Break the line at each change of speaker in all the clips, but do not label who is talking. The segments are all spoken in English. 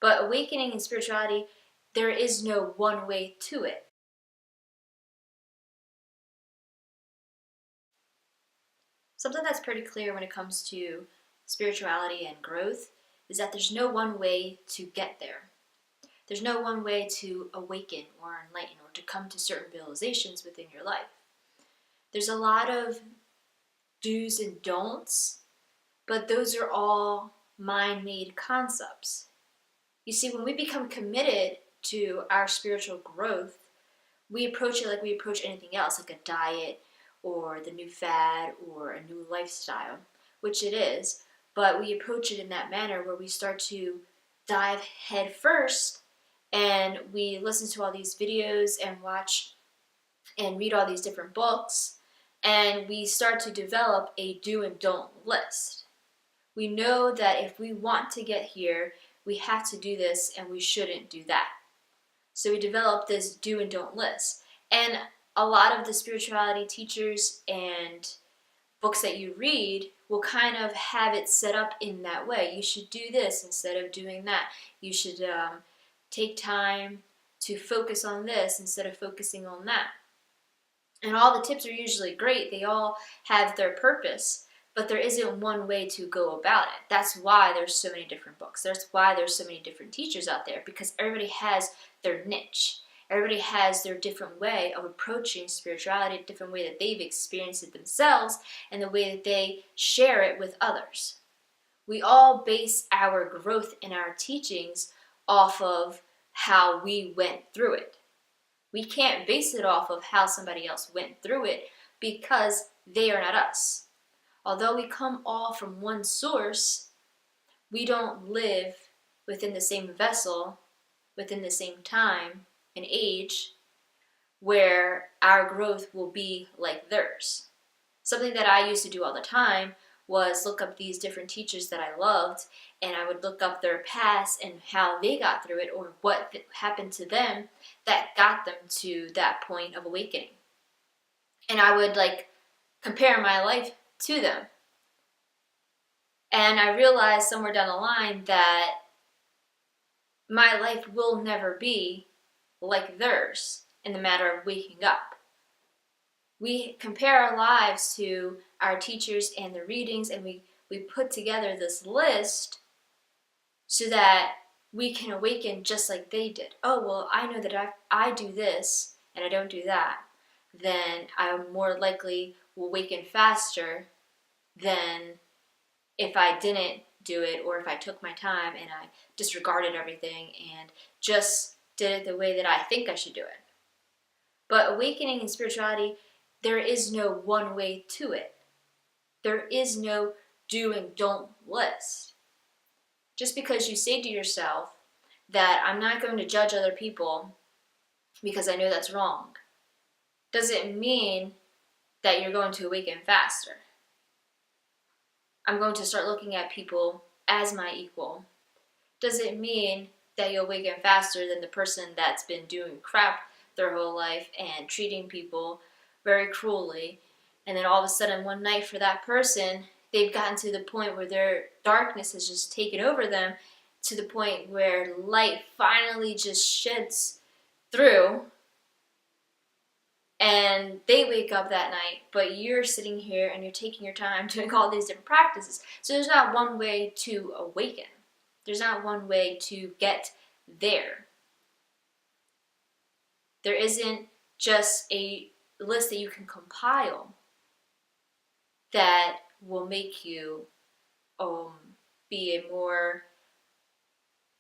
But awakening in spirituality, there is no one way to it. Something that's pretty clear when it comes to spirituality and growth is that there's no one way to get there. There's no one way to awaken or enlighten or to come to certain realizations within your life. There's a lot of do's and don'ts, but those are all mind-made concepts. You see, when we become committed to our spiritual growth, we approach it like we approach anything else, like a diet or the new fad or a new lifestyle, which it is, but we approach it in that manner where we start to dive head first and we listen to all these videos and watch and read all these different books, and we start to develop a do and don't list. We know that if we want to get here, we have to do this and we shouldn't do that. So we develop this do and don't list. And a lot of the spirituality teachers and books that you read will kind of have it set up in that way. You should do this instead of doing that. You should take time to focus on this instead of focusing on that. And all the tips are usually great. They all have their purpose, but there isn't one way to go about it. That's why there's so many different books. That's why there's so many different teachers out there, because everybody has their niche. Everybody has their different way of approaching spirituality, a different way that they've experienced it themselves, and the way that they share it with others. We all base our growth in our teachings off of how we went through it. We can't base it off of how somebody else went through it because they are not us. Although we come all from one source, we don't live within the same vessel, within the same time and age, where our growth will be like theirs. Something that I used to do all the time was look up these different teachers that I loved, and I would look up their past and how they got through it, or what happened to them that got them to that point of awakening. And I would compare my life to them. And I realized somewhere down the line that my life will never be like theirs in the matter of waking up. We compare our lives to our teachers and the readings, and we put together this list so that we can awaken just like they did. Oh, well, I know that if I do this and I don't do that, then I more likely will awaken faster than if I didn't do it, or if I took my time and I disregarded everything and just did it the way that I think I should do it. But awakening in spirituality, there is no one way to it. There is no do and don't list. Just because you say to yourself that I'm not going to judge other people because I know that's wrong, doesn't mean that you're going to awaken faster. I'm going to start looking at people as my equal. Doesn't mean that you'll awaken faster than the person that's been doing crap their whole life and treating people very cruelly, and then all of a sudden one night for that person, they've gotten to the point where their darkness has just taken over them, to the point where light finally just sheds through, and they wake up that night, but you're sitting here and you're taking your time doing all these different practices. So there's not one way to awaken. There's not one way to get there. There isn't just a list that you can compile that will make you be a more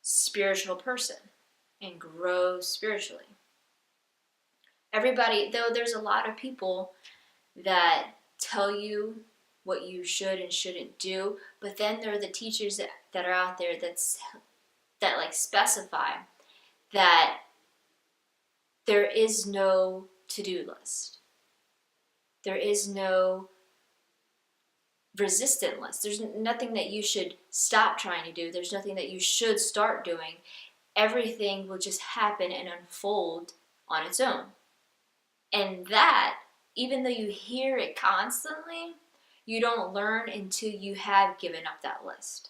spiritual person and grow spiritually. Everybody, though, there's a lot of people that tell you what you should and shouldn't do, but then there are the teachers that are out there that specify that there is no to-do list. There is no resistant list. There's nothing that you should stop trying to do. There's nothing that you should start doing. Everything will just happen and unfold on its own. And that, even though you hear it constantly, you don't learn until you have given up that list.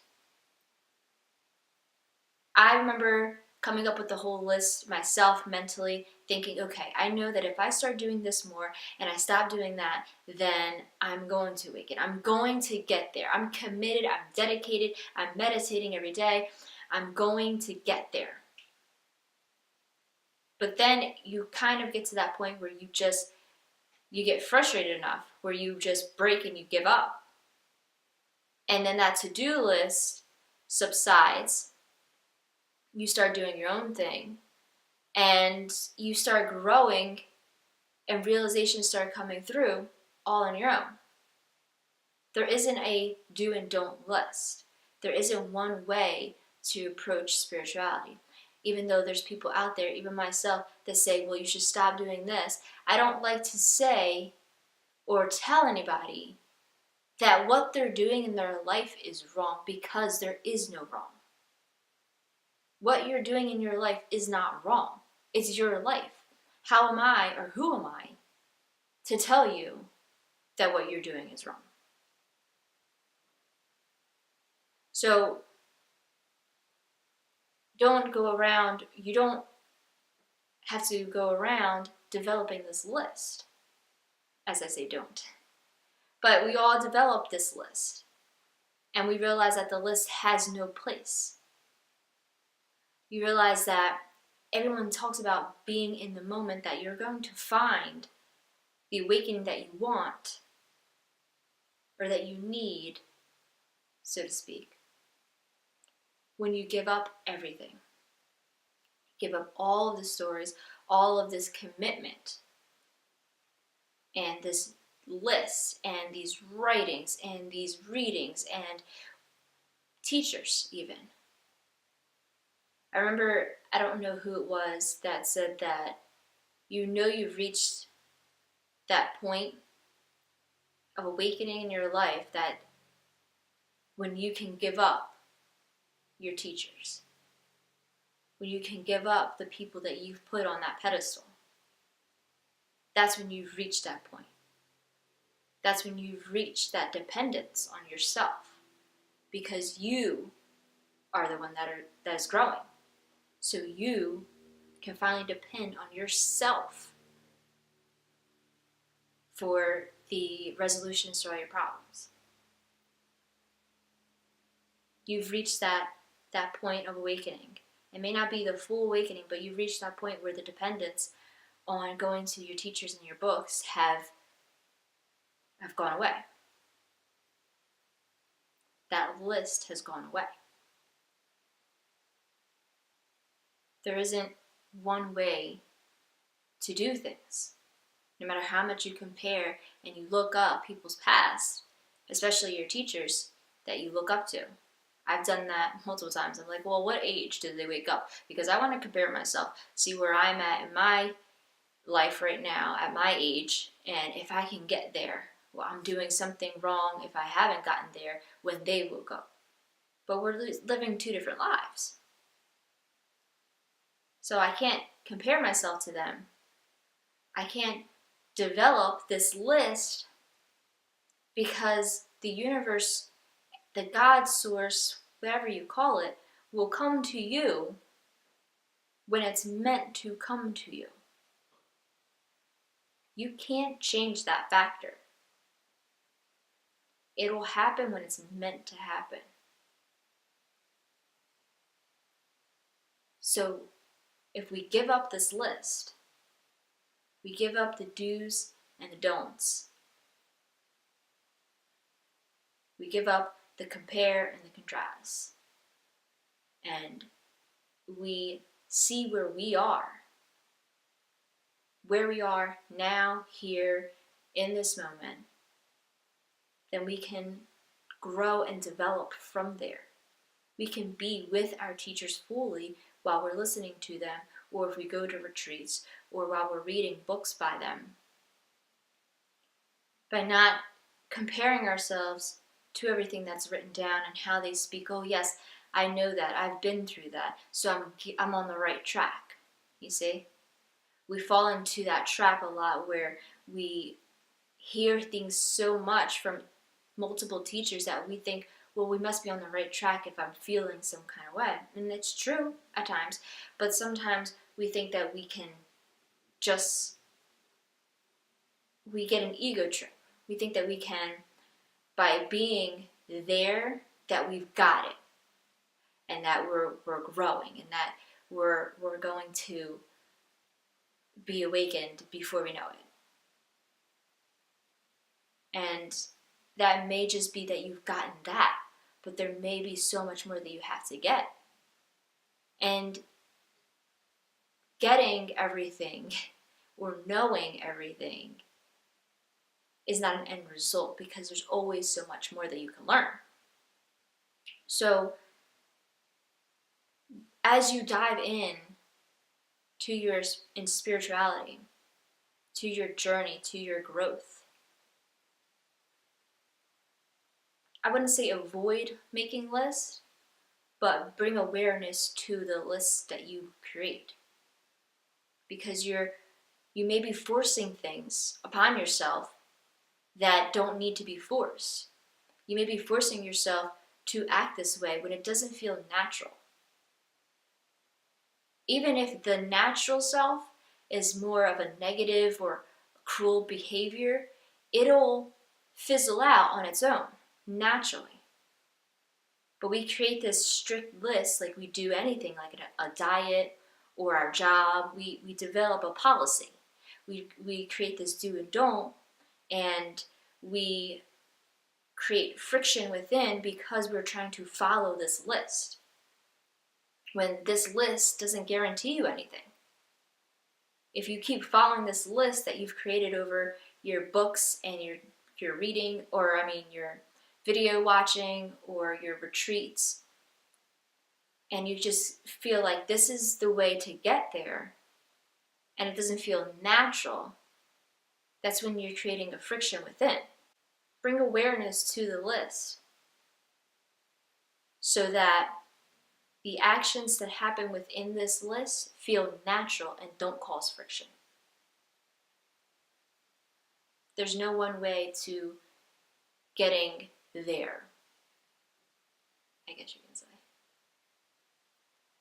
I remember coming up with the whole list myself mentally, thinking, okay, I know that if I start doing this more and I stop doing that, then I'm going to awaken. I'm going to get there. I'm committed. I'm dedicated. I'm meditating every day. I'm going to get there. But then you kind of get to that point where you get frustrated enough where you just break and you give up. And then that to-do list subsides. You start doing your own thing and you start growing and realizations start coming through all on your own. There isn't a do and don't list. There isn't one way to approach spirituality. Even though there's people out there, even myself, that say, well, you should stop doing this. I don't like to say or tell anybody that what they're doing in their life is wrong, because there is no wrong. What you're doing in your life is not wrong. It's your life. How am I, or who am I, to tell you that what you're doing is wrong? So you don't have to go around developing this list. As I say, don't. But we all develop this list. And we realize that the list has no place. You realize that everyone talks about being in the moment, that you're going to find the awakening that you want, or that you need, so to speak, when you give up everything. Give up all of the stories, all of this commitment, and this list, and these writings, and these readings, and teachers even. I remember, I don't know who it was that said that you've reached that point of awakening in your life, that when you can give up your teachers, when you can give up the people that you've put on that pedestal, that's when you've reached that point. That's when you've reached that dependence on yourself, because you are the one that is growing. So you can finally depend on yourself for the resolutions to all your problems. You've reached that point of awakening. It may not be the full awakening, but you've reached that point where the dependence on going to your teachers and your books have gone away. That list has gone away. There isn't one way to do things. No matter how much you compare and you look up people's past, especially your teachers that you look up to. I've done that multiple times. I'm like, well, what age did they wake up? Because I want to compare myself, see where I'm at in my life right now, at my age, and if I can get there, well, I'm doing something wrong if I haven't gotten there when they woke up. But we're living two different lives. So I can't compare myself to them. I can't develop this list, because the universe, the God source, whatever you call it, will come to you when it's meant to come to you. You can't change that factor. It will happen when it's meant to happen. So if we give up this list, we give up the do's and the don'ts. We give up the compare and the contrast. And we see where we are now, here, in this moment, then we can grow and develop from there. We can be with our teachers fully while we're listening to them, or if we go to retreats, or while we're reading books by them. By not comparing ourselves to everything that's written down and how they speak. Oh yes, I know that, I've been through that, so I'm on the right track. You see? We fall into that trap a lot where we hear things so much from multiple teachers that we think well, we must be on the right track if I'm feeling some kind of way. And it's true at times, but sometimes we think that we can we get an ego trip. We think that we can, by being there, that we've got it, and that we're growing, and that we're going to be awakened before we know it. And that may just be that you've gotten that, but there may be so much more that you have to get. And getting everything or knowing everything is not an end result, because there's always so much more that you can learn. So as you dive in in spirituality, to your journey, to your growth, I wouldn't say avoid making lists, but bring awareness to the lists that you create. Because you may be forcing things upon yourself that don't need to be forced. You may be forcing yourself to act this way when it doesn't feel natural. Even if the natural self is more of a negative or cruel behavior, it'll fizzle out on its own, naturally. But we create this strict list like we do anything, like a diet or our job. We develop a policy. We create this do and don't, and we create friction within because we're trying to follow this list, when this list doesn't guarantee you anything. If you keep following this list that you've created over your books and your reading, or your video watching or your retreats, and you just feel like this is the way to get there, and it doesn't feel natural, that's when you're creating a friction within. Bring awareness to the list so that the actions that happen within this list feel natural and don't cause friction. There's no one way to getting there, I guess you can say.